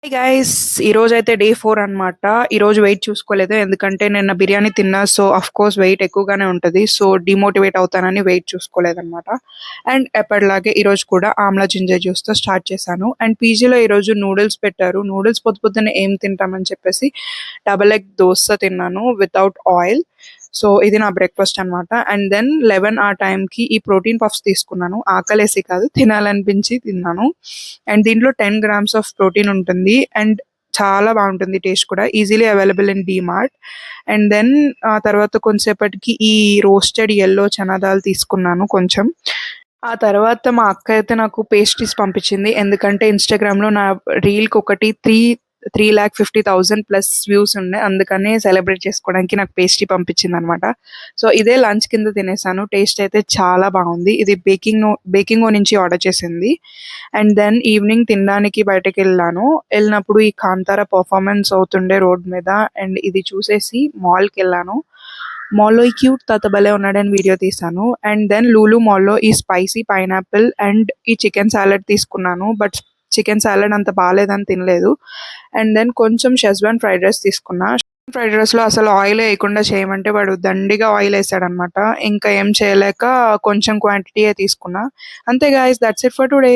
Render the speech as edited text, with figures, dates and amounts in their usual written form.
Hi guys, ఈరోజు అయితే day 4 అనమాట. ఈరోజు వెయిట్ చూసుకోలేదు ఎందుకంటే నిన్న బిర్యానీ తిన్నా. సో అఫ్ కోర్స్ వెయిట్ ఎక్కువగానే ఉంటుంది. సో డిమోటివేట్ అవుతానని వెయిట్ చూసుకోలేదన్నమాట. అండ్ ఎప్పటిలాగే ఈరోజు కూడా ఆమ్లా జింజర్ జ్యూస్తో స్టార్ట్ చేశాను. అండ్ పీజీలో ఈరోజు నూడిల్స్ పెట్టారు. నూడిల్స్ పొద్దు పొద్దున్న ఏం తింటామని చెప్పేసి డబల్ ఎగ్ దోశ తిన్నాను వితౌట్ ఆయిల్. సో ఇది నా బ్రేక్ఫాస్ట్ అనమాట. అండ్ దెన్ 11 ఆ టైంకి ఈ ప్రోటీన్ పఫ్స్ తీసుకున్నాను. ఆకలేసి కాదు, తినాలనిపించి తిన్నాను. అండ్ దీంట్లో 10 గ్రామ్స్ ఆఫ్ ప్రోటీన్ ఉంటుంది. అండ్ చాలా బాగుంటుంది టేస్ట్ కూడా. Easily available in DMart. And then ఆ తర్వాత కొంతసేపటికి ఈ రోస్టెడ్ యెల్లో చనా దాల్ తీసుకున్నాను కొంచెం. ఆ తర్వాత మా అక్క అయితే నాకు పేస్ట్రీస్ పంపించింది. ఎందుకంటే ఇన్‌స్టాగ్రామ్‌లో నా రీల్‌కి ఒకటి 3,50,000 ప్లస్ వ్యూస్ ఉన్నాయి. అందుకని సెలబ్రేట్ చేసుకోవడానికి నాకు పేస్ట్రీ పంపించిందనమాట. సో ఇదే లంచ్ కింద తినేసాను. టేస్ట్ అయితే చాలా బాగుంది. ఇది బేకింగో నుంచి ఆర్డర్ చేసింది. అండ్ దెన్ ఈవినింగ్ తినడానికి బయటకెళ్ళాను. వెళ్ళినప్పుడు ఈ కాంతార పర్ఫార్మెన్స్ అవుతుండే రోడ్ మీద. అండ్ ఇది చూసేసి మాల్‌కెళ్ళాను. మాల్‌లో ఈ క్యూట్ తాత భలే ఉన్నాడని వీడియో తీశాను. అండ్ దెన్ లూలు మాల్‌లో ఈ స్పైసీ పైనాపిల్ అండ్ ఈ చికెన్ సాలడ్ తీసుకున్నాను. బట్ చికెన్ సాలడ్ అంత బాలేదని తినలేదు. అండ్ దెన్ కొంచెం షెజ్వాన్ ఫ్రైడ్ రైస్ తీసుకున్నా. ఫ్రైడ్ రైస్‌లో అసలు ఆయిలే ఎయకుండా చేయమంటే వాడు దండిగా ఆయిల్ ఎసాడనమాట. ఇంకా ఏం చేయలేక కొంచెం క్వాంటిటీయే తీసుకున్నా. అంతే guys, that's it for today.